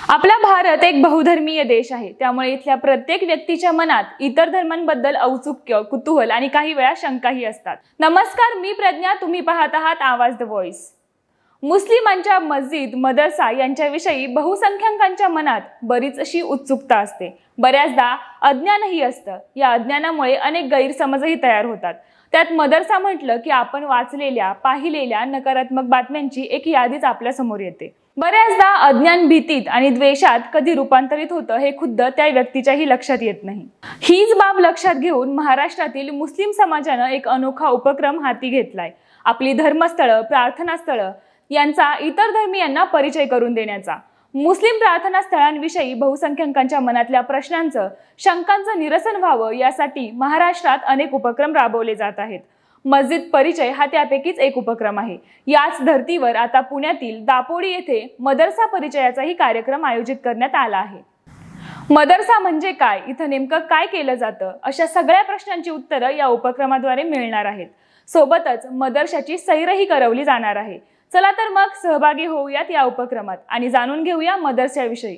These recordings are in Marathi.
आपला भारत एक बहुधर्मीय देश आहे, त्यामुळे इथल्या प्रत्येक व्यक्तीच्या मनात इतर धर्मांबद्दल औत्सुक्य, कुतूहल आणि काही वेळा शंकाही असतात। नमस्कार, मी प्रज्ञा, तुम्ही पाहत आहात आवाज द व्हॉइस। मुस्लिमांच्या मस्जिद, मदरसा यांच्याविषयी बहुसंख्याकांच्या मनात बरीच अशी उत्सुकता असते। बऱ्याचदा अज्ञानही असतं। या अज्ञानामुळे अनेक गैरसमजही तयार होतात। त्यात मदरसा म्हटलं की आपण वाचलेल्या, पाहिलेल्या नकारात्मक बातम्यांची एक यादीच आपल्या समोर येते। बऱ्याचदा अज्ञान भीतीत आणि द्वेषात कधी रूपांतरित होतं हे खुद्द त्या व्यक्तीच्याही लक्षात येत नाही। हीच बाब लक्षात घेऊन महाराष्ट्रातील मुस्लिम समाजानं एक अनोखा उपक्रम हाती घेतलाय। आपली धर्मस्थळं, प्रार्थनास्थळं यांचा इतर धर्मीयांना परिचय करून देण्याचा। मुस्लिम प्रार्थना स्थळांविषयी बहुसंख्याकांच्या मनातल्या प्रश्नांचं, शंकांचं निरसन व्हावं यासाठी महाराष्ट्रात अनेक उपक्रम राबवले जात आहेत। मस्जिद परिचय हा त्यापैकीच एक उपक्रम आहे। याच धर्तीवर आता पुण्यातील दापोडी येथे मदरसा परिचयाचाही कार्यक्रम आयोजित करण्यात आला आहे। मदरसा म्हणजे काय, इथं नेमकं काय केलं जातं, अशा सगळ्या प्रश्नांची उत्तरं या उपक्रमाद्वारे मिळणार आहेत। सोबतच मदरशाची सैरही करवली जाणार आहे। चला तर मग सहभागी होऊयात या उपक्रमात आणि जाणून घेऊया मदरशाविषयी।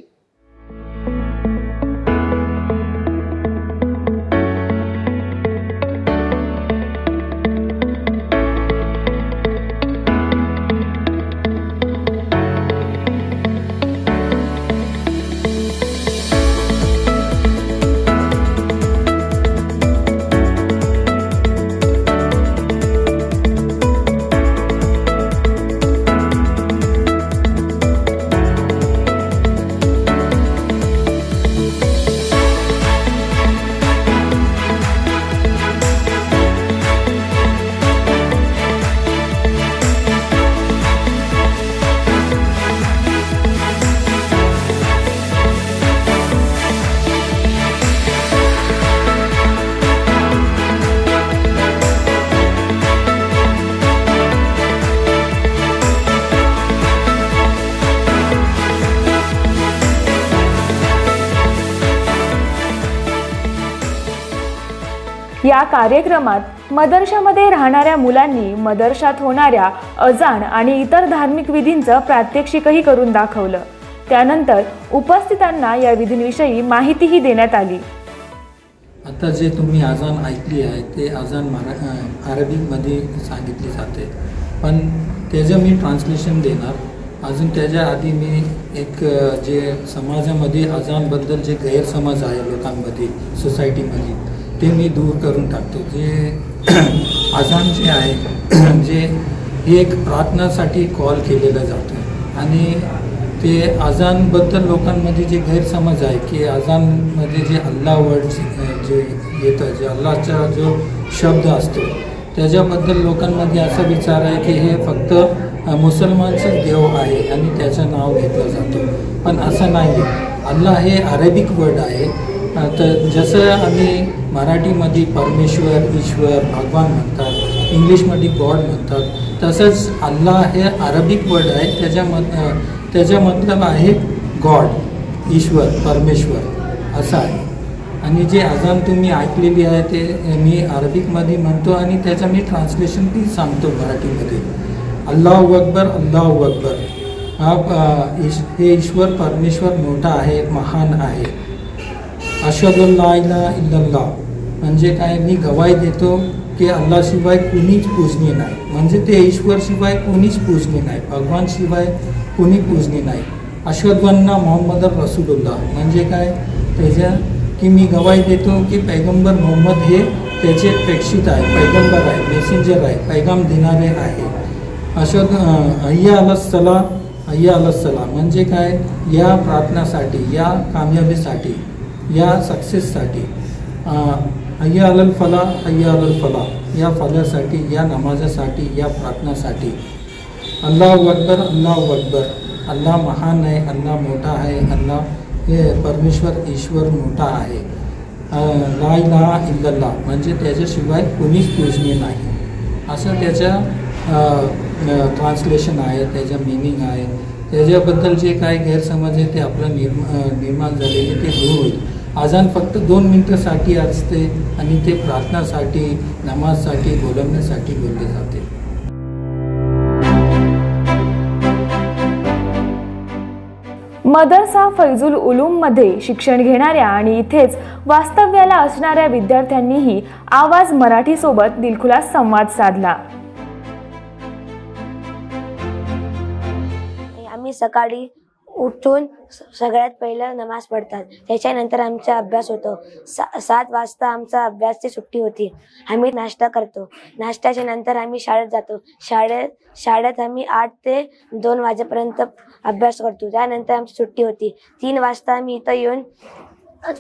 या कार्यक्रमात मदरशामध्ये राहणाऱ्या मुलांनी मदरशात होणाऱ्या अजान आणि इतर धार्मिक विधींचं प्रात्यक्षिकही करून दाखवलं। त्यानंतर उपस्थितांना या विधींविषयी माहितीही देण्यात आली। आता जे तुम्ही अजान ऐकली आहे ते अजान अरबीमध्ये सांगितली जाते, पण त्याचं मी ट्रान्सलेशन देणार। अजून त्याच्या आधी मी एक जे समाजामध्ये अजानबद्दल जे गैरसमज आहे लोकांमध्ये, सोसायटीमध्ये, ते मी दूर करून टाकतो। जे अजान जे आहे जे एक प्रार्थनासाठी कॉल केलेलं जातं आणि ते अजानबद्दल लोकांमध्ये जे गैरसमज आहे की अजानमध्ये जे अल्लाह वर्ड जे येतं, जे अल्लाहचा जो शब्द असतो त्याच्याबद्दल लोकांमध्ये असा विचार आहे की हे फक्त मुसलमानचं देव आहे आणि त्याचं नाव घेतलं जातं, पण असं नाही आहे। अल्लाह हे अरेबिक वर्ड आहे। तर जसं आम्ही मराठीमध्ये परमेश्वर, ईश्वर, भगवान म्हणतात, इंग्लिशमध्ये गॉड म्हणतात, तसंच अल्लाह हे अरबिक वर्ड आहे। त्याचा मतलब आहे गॉड, ईश्वर, परमेश्वर असं आहे। आणि जे अजान तुम्ही ऐकलेली आहे ते मी अरबिकमध्ये म्हणतो आणि त्याचं मी ट्रान्सलेशन ती सांगतो मराठीमध्ये। अल्लाहू अकबर, अल्लाहू अकबर। हे ईश्वर, परमेश्वर मोठा आहे, महान आहे। अशहदु अल्ला इलाहा इल्लल्लाह म्हणजे काय, मी गवाही देतो की अल्लाशिवाय कुणीच पूजनीय नाही, म्हणजे ते ईश्वरशिवाय कुणीच पूजनीय नाही, भगवानशिवाय कुणी पूजनीय नाही। अशहदु अन्ना मोहम्मद रसूलुल्लाह म्हणजे काय, त्याच्या की मी गवाही देतो की पैगंबर मोहम्मद हे त्याचे प्रेषित आहे, पैगंबर आहे, मेसेंजर आहे, पैगाम देणारे आहे। हय्या अलस सलाह, हय्या अलस सलाह म्हणजे काय, या प्रार्थनासाठी, या कामयाबीसाठी, या सक्सेससाठी, हय्या अलल फलाह, हय्या अलल फलाह, या फलासाठी, या नमाजासाठी, या प्रार्थनासाठी। अल्लाहू अकबर, अल्लाहू अकबर, अल्लाह महान आहे, अल्लाह मोठा आहे, अल्लाह हे परमेश्वर, ईश्वर मोठा आहे। ला इलाहा इल्लल्लाह म्हणजे त्याच्याशिवाय कोणीच पूजनीय नाही, असं त्याचं ट्रान्सलेशन आहे, त्याचं मीनिंग आहे। त्याच्याबद्दल जे काय गैरसमज आहे ते आपलं निर्माण झालेले ते दूर होईल। अजान फक्त 2 मिनिटासाठी असते आणि ते प्रार्थनासाठी, नमाजसाठी, बोलवण्यासाठी बोलले जाते। मदरसा फैजुल उलूममध्ये शिक्षण घेणाऱ्या आणि इथेच वास्तव्याला असणाऱ्या विद्यार्थ्यांनीही आवाज मराठी सोबत दिलखुलास संवाद साधला. आम्ही सकाळी उठून सगळ्यात पहिलं नमाज पडतात. त्याच्यानंतर आमचा अभ्यास होतो. 7 वाजता आमचा अभ्यासची सुट्टी होती. आम्ही नाश्ता करतो. नाश्त्याच्या नंतर आम्ही शाळेत जातो. शाळेत आम्ही 8 ते 2 वाजेपर्यंत अभ्यास करतो. त्यानंतर आमची सुट्टी होती. 3 वाजता आम्ही इथं येऊन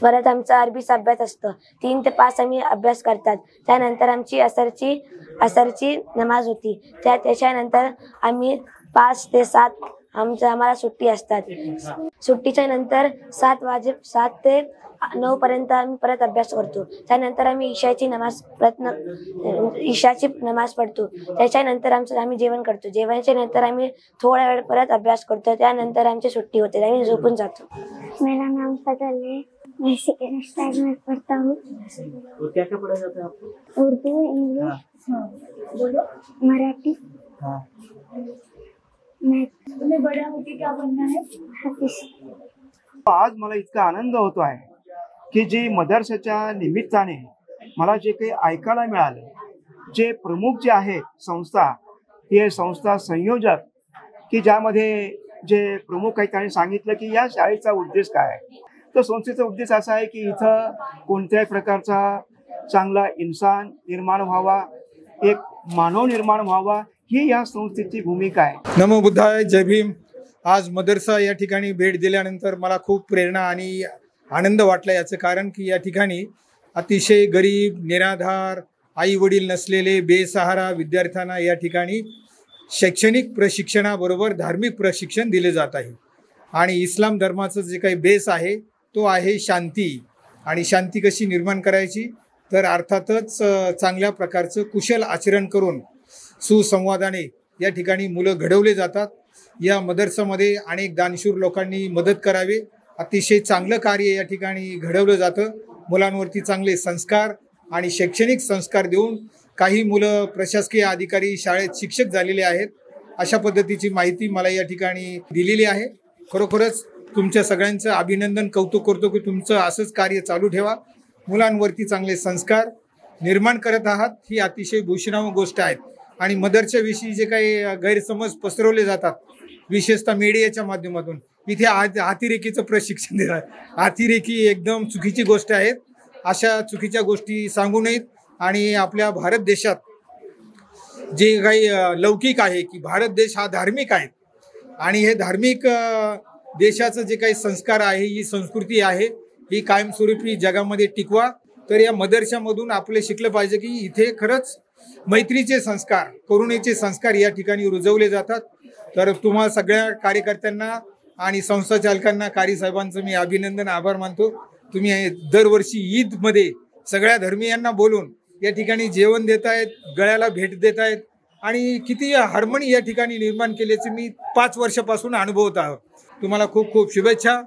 परत आमचा अरबीचा अभ्यास असतो. 3 ते 5 आम्ही अभ्यास करतात. त्यानंतर आमची असरची नमाज होती. त्याच्यानंतर आम्ही 5 ते 7 आम्हाला सुट्टी असतात. सुट्टीच्या नंतर 7 ते 9 पर्यंत आम्ही परत अभ्यास करतो. त्यानंतर आम्ही इशाची नमाज पडतो. त्याच्यानंतर आम्ही जेवण करतो. जेवणाच्या नंतर आम्ही थोडा वेळ परत अभ्यास करतो. त्यानंतर आमची सुट्टी होते. आम्ही झोपून जातो. मेरा नाम फजल है. मैं सेकेंड स्टैंडर्ड में पढ़ता हूँ. और क्या क्या पढ़ा जाता है आपको? उर्दू, इंग्लिश, मराठी. तुम्हें बड़ा होके क्या बनना है? हाफिज. आज मला इतका आनंद होतो आहे की जे मदरशाच्या निमित्ताने मला जे काही ऐकायला मिळालं, जे प्रमुख जे आहे संस्था, ते संस्था संयोजक की ज्यामध्ये जे प्रमुख आहेत त्यांनी सांगितलं की या शाळेचा उद्देश काय आहे. तर संस्थेचा उद्देश असा आहे की इथं कोणत्याही प्रकारचा चांगला इन्सान निर्माण व्हावा, एक मानव निर्माण व्हावा, ही या संस्थेची भूमिका आहे. नमो बुद्धाय, जय भीम. आज मदरसा या ठिकाणी भेट दिल्यानंतर मला खूप प्रेरणा आणि आनंद वाटला. याचं कारण की या ठिकाणी अतिशय गरीब, निराधार, आई वडील नसलेले बेसहारा विद्यार्थ्यांना या ठिकाणी शैक्षणिक प्रशिक्षणाबरोबर धार्मिक प्रशिक्षण दिले जात आहे. आणि इस्लाम धर्माचं जे काही बेस आहे तो आहे शांती. आणि शांती कशी निर्माण करायची, तर अर्थातच चांगल्या प्रकारचं कुशल आचरण करून सुसंवादाने या ठिकाणी मुलं घडवले जातात. या मदरसामध्ये अनेक दानशूर लोकांनी मदत करावी. अतिशय चांगलं कार्य या ठिकाणी घडवलं जातं. मुलांवरती चांगले संस्कार आणि शैक्षणिक संस्कार देऊन काही मुलं प्रशासकीय अधिकारी, शाळेत शिक्षक झालेले आहेत. अशा पद्धतीची माहिती मला या ठिकाणी दिलेली आहे. खरोखरच तुमच्या सगळ्यांचं अभिनंदन, कौतुक करतो की तुमचं असंच कार्य चालू ठेवा. मुलांवरती चांगले संस्कार निर्माण करत आहात, ही अतिशय भूषणावह गोष्ट आहे. आणि मदरशाविषयी जे काही गैरसमज पसरवले जातात, विशेषतः मीडियाच्या माध्यमातून, इथे हातीरेखीचं प्रशिक्षण देतात. हातीरेखी एकदम चुकीची गोष्ट आहे. अशा चुकीच्या गोष्टी सांगू नयेत. आणि आपल्या भारत देशात जे काही लौकिक आहे की भारत देश हा धार्मिक आहे, आणि हे धार्मिक देशाचं जे काही संस्कार आहे, ही संस्कृती आहे, ही कायमस्वरूपी जगामध्ये टिकवा. तर या मदरशामधून आपले शिकलं पाहिजे की इथे खरंच मैत्रीचे संस्कार, करुणेचे संस्कार या ठिकाणी रुजवले जातात. तर तुम्हा सगळ्या कार्यकर्त्यांना आणि संस्था चालकांना, कारी साहेबांचं मी अभिनंदन, आभार मानतो. तुम्ही दरवर्षी ईदमध्ये सगळ्या धर्मीयांना बोलून या ठिकाणी जेवण देत आहेत, गळ्याला भेट देत आहेत, आणि किती हार्मनी या ठिकाणी निर्माण केल्याचे मी 5 वर्षापासून अनुभवत आहोत. तुम्हाला खूप खूप शुभेच्छा.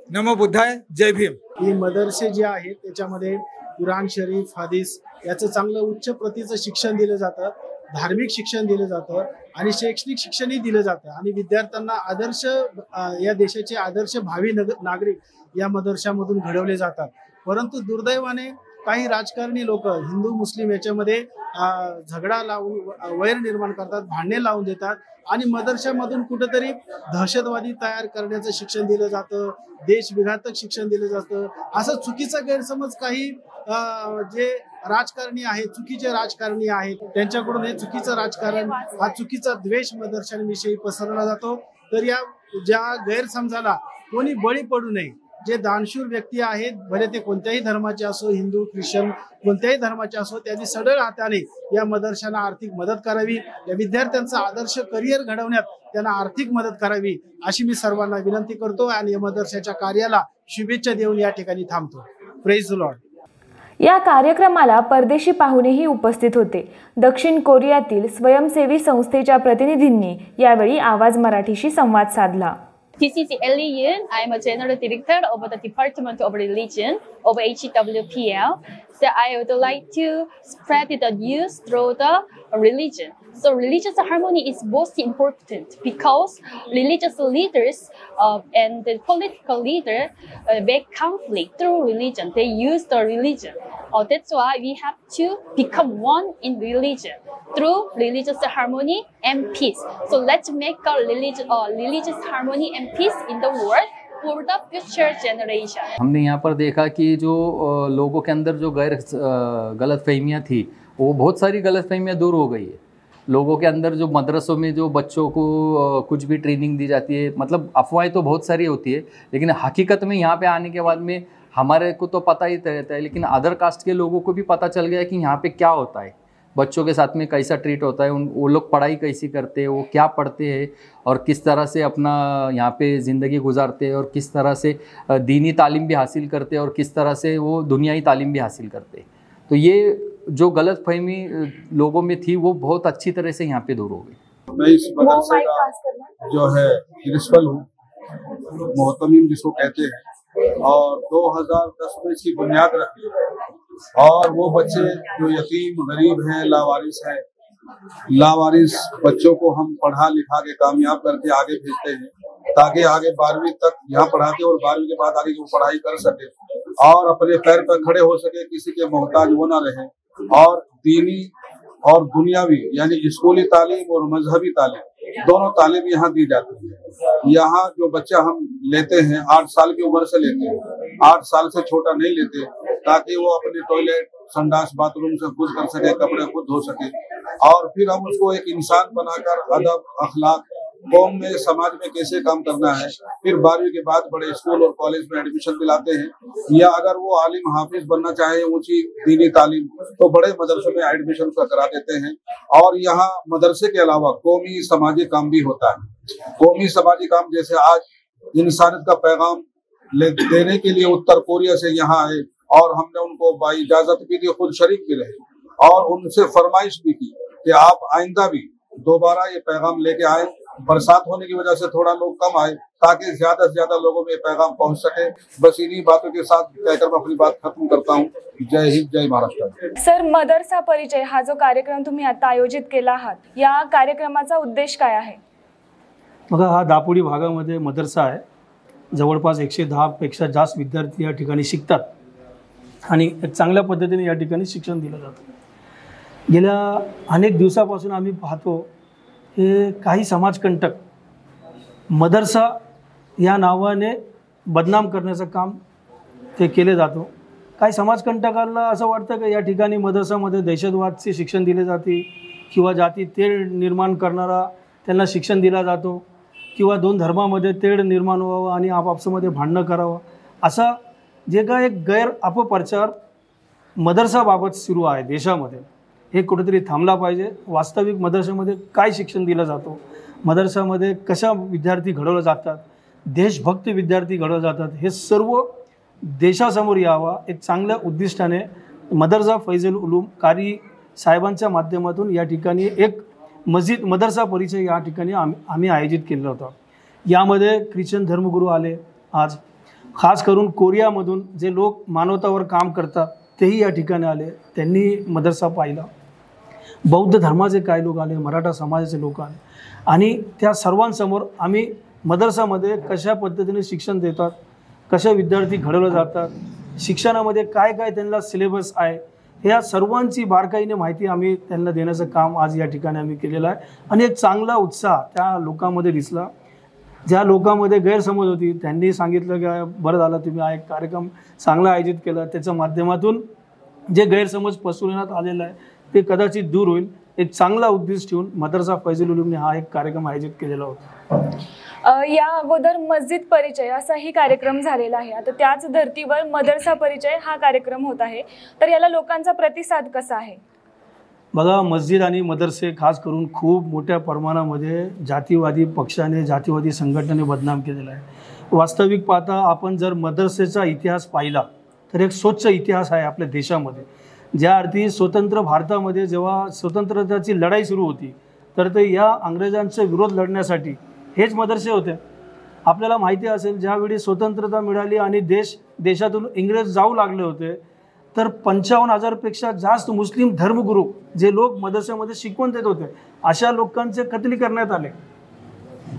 नमो बुद्धाय, जय भीम. ही मदरसे जे आहेत त्याच्यामध्ये कुराण शरीफ, हदीस याचं चांगलं उच्च प्रतीचं शिक्षण दिलं जातं, धार्मिक शिक्षण दिलं जातं आणि शैक्षणिक शिक्षणही दिलं जातं. आणि विद्यार्थ्यांना आदर्श, या देशाचे आदर्श भावी नागरिक या मदरशामधून घडवले जातात. परंतु दुर्दैवाने काही राजकारणी लोक हिंदू मुस्लिम याच्यामध्ये झगडा लावून वैर निर्माण करतात, भांडणे लावून देतात, आणि मदरशामधून कुठेतरी दहशतवादी तयार करण्याचं शिक्षण दिलं जातं, देशविघातक शिक्षण दिलं जातं. असं चुकीचा गैरसमज काही जे राजकारणी आहेत, चुकीचे राजकारणी आहेत, त्यांच्याकडून हे चुकीचं राजकारण, हा चुकीचा द्वेष मदरशांविषयी पसरवला जातो. तर या ज्या गैरसमजाला कोणी बळी पडू नये. जे दानशूर व्यक्ती आहेत, भले ते कोणत्याही धर्माचे असो, हिंदू, ख्रिश्चन, कोणत्याही धर्माचे असो, त्यांनी सढळ हाताने या मदरशांना आर्थिक मदत करावी. या विद्यार्थ्यांचा आदर्श करिअर घडवण्यात त्यांना आर्थिक मदत करावी, अशी मी सर्वांना विनंती करतो. आणि या मदरशाच्या कार्याला शुभेच्छा देऊन या ठिकाणी थांबतो. Praise the Lord. या कार्यक्रमाला परदेशी पाहुणेही उपस्थित होते. दक्षिण कोरियातील स्वयंसेवी संस्थेच्या प्रतिनिधींनी यावेळी आवाज मराठीशी संवाद साधला. This is Ellie Yun. I am a General Director of the Department of Religion of HWPL. So I would like to spread the news through the religion. So religious harmony is most important because religious leaders and the political leader make conflict through religion. They use the religion. That's why we have to become one in religion through religious harmony and peace. So let's make a religious harmony and peace in the world for the future generation. हमने यहाँ पर देखा कि जो लोगों के अंदर जो गलतफहमियाँ थी, वो बहुत सारी गलतफहमियाँ दूर हो गई है। लोगों के अंदर जो मदरसों में जो बच्चों को कुछ भी ट्रेनिंग दी जाती है, मतलब अफवाहें तो बहुत सारी होती है, लेकिन हकीकत में यहाँ पे आने के बाद में हमारे को तो पता ही रहता है, लेकिन अदर कास्ट के लोगों को भी पता चल गया कि यहाँ पे क्या होता है, बच्चों के साथ में कैसा ट्रीट होता है, वो लोग पढ़ाई कैसी करते हैं, वो क्या पढ़ते हैं और किस तरह से अपना यहाँ पे ज़िंदगी गुजारते हैं और किस तरह से दीनी तालीम भी हासिल करते हैं और किस तरह से वो दुनियाई तालीम भी हासिल करते हैं। तो ये जो गलतफहमी लोगों में थी वो बहुत अच्छी तरह से यहाँ पे दूर हो गई। मैं इस मदरसे का जो है प्रिंसिपल हूँ, मोहतमीम जिसको कहते हैं, और 2010 में इसकी बुनियाद रखी और वो बच्चे जो यतीम गरीब हैं, लावारिस हैं, लावारिस बच्चों को हम पढ़ा लिखा के कामयाब करके आगे भेजते हैं ताकि आगे 12वीं तक यहाँ पढ़ाते और 12वीं के बाद आगे वो पढ़ाई कर सके और अपने पैर पर खड़े हो सके, किसी के मोहताज वो ना रहे। और दीनी और दुनियावी यानी स्कूली तालीम और मजहबी तालीम दोनों तालीम यहाँ दी जाती है। यहाँ जो बच्चा हम लेते हैं 8 साल की उम्र से लेते हैं, 8 साल से छोटा नहीं लेते, ताकि वो अपने टॉयलेट संडास बाथरूम से खुद कर सके, कपड़े खुद धो सके और फिर हम उसको एक इंसान बनाकर अदब, अखलाक, कौम में, समाज में कैसे काम करना है, फिर 12वीं के बाद बड़े स्कूल और कॉलेज में एडमिशन दिलाते हैं। या अगर वो आलिम हाफिज बनना चाहे, ऊंची दीनी तालीम, तो बड़े मदरसों में एडमिशन करा देते हैं। और यहाँ मदरसे के अलावा कौमी समाजी काम भी होता है। कौमी समाजी काम जैसे आज इंसानियत का पैगाम देने के लिए उत्तर कोरिया से यहाँ आए और हमने उनको बाइजाजत भी दी, खुद शरीक भी रहे और उनसे फरमाइश भी की कि आप आइंदा भी दोबारा ये पैगाम लेके आए। बरसात होने की वजह से थोड़ा लोग कम आए ताकि ज्यादा से ज्यादा लोगों में पैगाम पहुंच सके। बस इन्हीं बातों के साथ कहकर मैं अपनी बात खत्म करता हूँ। जय हिंद, जय महाराष्ट्र। सर, मदरसा परिचय हा जो कार्यक्रम तुम्ही आता आयोजित केला आहात, या कार्यक्रमाचा उद्देश काय आहे? बघा, हा दापोडी भागामध्ये मदरसा आहे। जवळपास 110 पेक्षा जास्त विद्यार्थी या ठिकाणी शिकतात आणि एक चांगल्या पद्धतीने या ठिकाणी शिक्षण दिलं जातं। गेल्या अनेक दिवसापासून आम्ही पाहतो हे काही समाजकंटक मदरसा या नावाने बदनाम करण्याचं काम ते केले जातो। काही समाजकंटकांना असं वाटतं की या ठिकाणी मदरसामध्ये दहशतवादचे शिक्षण दिले जाते किंवा जाती तेढ निर्माण करणारा त्यांना शिक्षण दिला जातो किंवा दोन धर्मामध्ये तेढ निर्माण व्हावं आणि आपापसामध्ये भांडणं करावं, असा जे काय एक गैर अपप्रचार मदरसाबाबत सुरू आहे देशामध्ये, हे कुठेतरी थांबला पाहिजे। वास्तविक मदरशामध्ये काय शिक्षण दिलं जातो, मदरसामध्ये कशा विद्यार्थी घडवले जातात, देशभक्त विद्यार्थी घडवले जातात, हे सर्व देशासमोर यावा एक चांगल्या उद्दिष्टाने मदरसा फैजुल उलूम कारी साहेबांच्या माध्यमातून या ठिकाणी एक मदरसा परिचय या ठिकाणी आम्ही आयोजित केलेला होता। यामध्ये ख्रिश्चन धर्मगुरू आले, आज खास करून कोरियामधून जे लोक मानवतावर काम करतात तेही या ठिकाणी आले, त्यांनी मदरसा पाहिला। बौद्ध धर्माचे काही लोक आले, मराठा समाजाचे लोक आले आणि त्या सर्वांसमोर आम्ही मदरसामध्ये कशा पद्धतीने शिक्षण देतात, कशा विद्यार्थी घडवले जातात, शिक्षणामध्ये काय काय त्यांना सिलेबस आहे, ह्या सर्वांची बारकाईने माहिती आम्ही त्यांना देण्याचं काम आज या ठिकाणी आम्ही केलेलं आहे आणि एक चांगला उत्साह त्या लोकांमध्ये दिसला। ज्या लोकांमध्ये गैरसमज होती त्यांनी सांगितलं की बरं झालं तुम्ही हा एक कार्यक्रम चांगला आयोजित केला, त्याच्या माध्यमातून जे गैरसमज पसरवण्यात आलेला आहे ते कदाचित दूर होईल। एक चांगला उद्देश ठेवून मदरसा फैजुल उलूमने हा एक कार्यक्रम आयोजित केलेला होता। या अगोदर मस्जिद परिचय असाही कार्यक्रम झालेला आहे, आता त्याच धर्तीवर मदरसा परिचय हा कार्यक्रम होत आहे, तर याला लोकांचा प्रतिसाद कसा आहे? बघा, मस्जिद आणि मदरसे खास करून खूप मोठ्या प्रमाणामध्ये जातीवादी पक्षाने, जातीवादी संघटनेने बदनाम केलेला आहे। वास्तविक पाहता आपण जर मदरसेचा इतिहास पाहिला तर एक स्वच्छ इतिहास आहे आपल्या देशामध्ये। ज्या अर्थी स्वतंत्र भारतामध्ये जेव्हा स्वतंत्रताची लढाई सुरू होती तर ते या इंग्रजांचा विरोध लढण्यासाठी हेच मदरसे होते। आपल्याला माहिती असेल ज्यावेळी स्वतंत्रता मिळाली आणि देशातून इंग्रज जाऊ लागले होते तर 55,000पेक्षा जास्त मुस्लिम धर्मगुरू जे लोक मदरशामध्ये शिकवण देत होते अशा लोकांचे कत्ल करण्यात आले.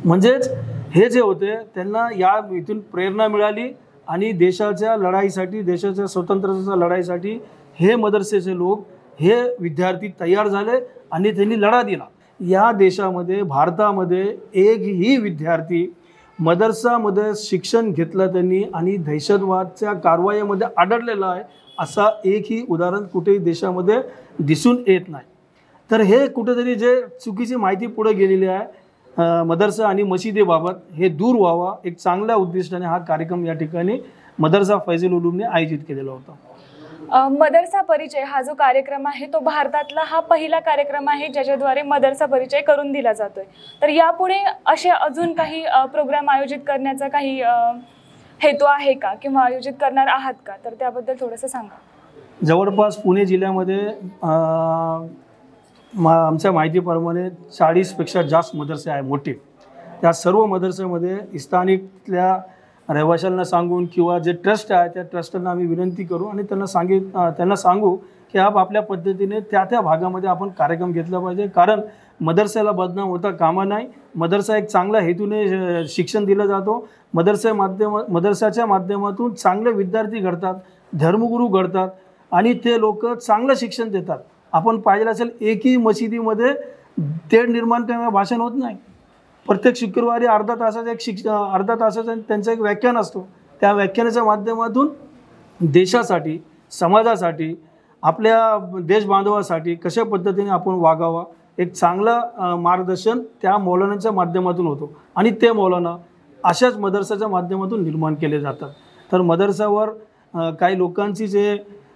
म्हणजेच हे जे होते त्यांना या इथून प्रेरणा मिळाली आणि देशाच्या लढाईसाठी, देशाच्या स्वातंत्र्याच्या लढाईसाठी हे मदरसेचे लोक, हे विद्यार्थी तयार झाले आणि त्यांनी लढा दिला. या देशामध्ये, भारतामध्ये एकही विद्यार्थी मदरसामध्ये शिक्षण घेतलं त्यांनी आणि दहशतवादच्या कारवाईमध्ये आढळलेला आहे असा एकही उदाहरण कुठेही देशामध्ये दिसून येत नाही. तर हे कुठेतरी जे चुकीची माहिती पुढे गेलेली आहे मदरसा आणि मशिदीबाबत, हे दूर व्हावा एक चांगल्या उद्दिष्टाने हा कार्यक्रम या ठिकाणी मदरसा फैजुल उलूमने आयोजित केलेला होता. मदरसा परिचय हा जो कार्यक्रम आहे तो भारतातला हा पहिला कार्यक्रम आहे ज्याच्याद्वारे मदरसा परिचय करून दिला जातोय. तर यापुढे असे अजून काही प्रोग्राम आयोजित करण्याचा काही हेतू आहे का किंवा आयोजित करणार आहात का, तर त्याबद्दल थोडंसं सांगा. जवळपास पुणे जिल्ह्यामध्ये आमच्या माहितीप्रमाणे 40पेक्षा जास्त मदरसे आहे मोठे. त्या सर्व मदरसेमध्ये स्थानिकल्या रहिवाशांना सांगून किंवा जे ट्रस्ट आहे त्या ट्रस्टांना आम्ही विनंती करू आणि त्यांना सांगू की आपल्या पद्धतीने त्या भागामध्ये आपण कार्यक्रम घेतला पाहिजे. कारण मदरसाला बदनाम होता कामा नाही. मदरसा एक चांगल्या हेतूने शिक्षण दिलं जातो. मदरसाच्या माध्यमातून चांगले विद्यार्थी घडतात, धर्मगुरू घडतात आणि ते लोक चांगलं शिक्षण देतात. आपण पाहिलं असेल एकही मशिदीमध्ये तेढ निर्माण करणारं भाषण होत नाही. प्रत्येक शुक्रवारी अर्धा तासाचा त्यांचं एक व्याख्यान असतो. त्या व्याख्यानाच्या माध्यमातून देशासाठी, समाजासाठी, आपल्या देशबांधवासाठी कशा पद्धतीने आपण वागावा एक चांगलं मार्गदर्शन त्या मौलानाच्या माध्यमातून होतो आणि ते मौलाना अशाच मदरसाच्या माध्यमातून निर्माण केले जातात. तर मदरसावर काही लोकांची जे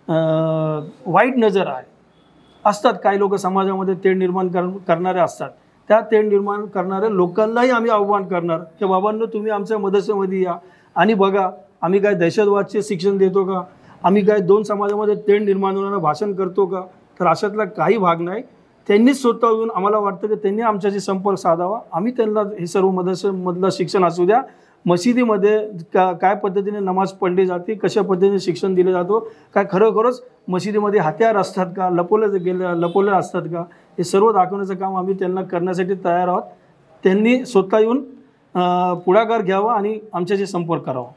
वाईट नजर आहे असतात, काही लोक समाजामध्ये तेढ निर्माण करणारे असतात. त्या तेढ निर्माण करणाऱ्या लोकांनाही आम्ही आव्हान करणार की बाबांनो तुम्ही आमच्या मदरसेमध्ये या आणि बघा आम्ही काय दहशतवादचे शिक्षण देतो का, आम्ही काय दोन समाजामध्ये तेढ निर्माण होणारं भाषण करतो का. तर अशातला काही भाग नाही. त्यांनीच स्वतः येऊन आम्हाला वाटतं की त्यांनी आमच्याशी संपर्क साधावा. आम्ही त्यांना हे सर्व मदरसेमधलं शिक्षण असू द्या, मशिदीमध्ये काय पद्धतीने नमाज पढली जाते, कशा पद्धतीने शिक्षण दिलं जातो, काय खरोखरच मशिदीमध्ये हत्यार असतात का, लपवले असतात का, हे सर्व दाखवण्याचं काम आम्ही त्यांना करण्यासाठी तयार आहोत. त्यांनी स्वतः येऊन पुढाकार घ्यावा आणि आमच्याशी संपर्क करावा.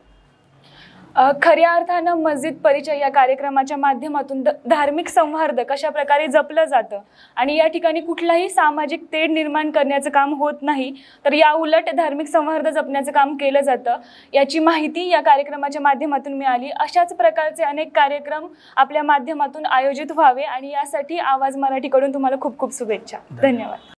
खऱ्या अर्थानं मस्जिद परिचय या कार्यक्रमाच्या माध्यमातून धार्मिक सौहार्द कशा प्रकारे जपलं जातं आणि या ठिकाणी कुठलाही सामाजिक तेढ निर्माण करण्याचं काम होत नाही, तर या उलट धार्मिक सौहार्द जपण्याचं काम केलं जातं याची माहिती या कार्यक्रमाच्या माध्यमातून मिळाली. अशाच प्रकारचे अनेक कार्यक्रम आपल्या माध्यमातून आयोजित व्हावे आणि यासाठी आवाज मराठीकडून तुम्हाला खूप खूप शुभेच्छा. धन्यवाद.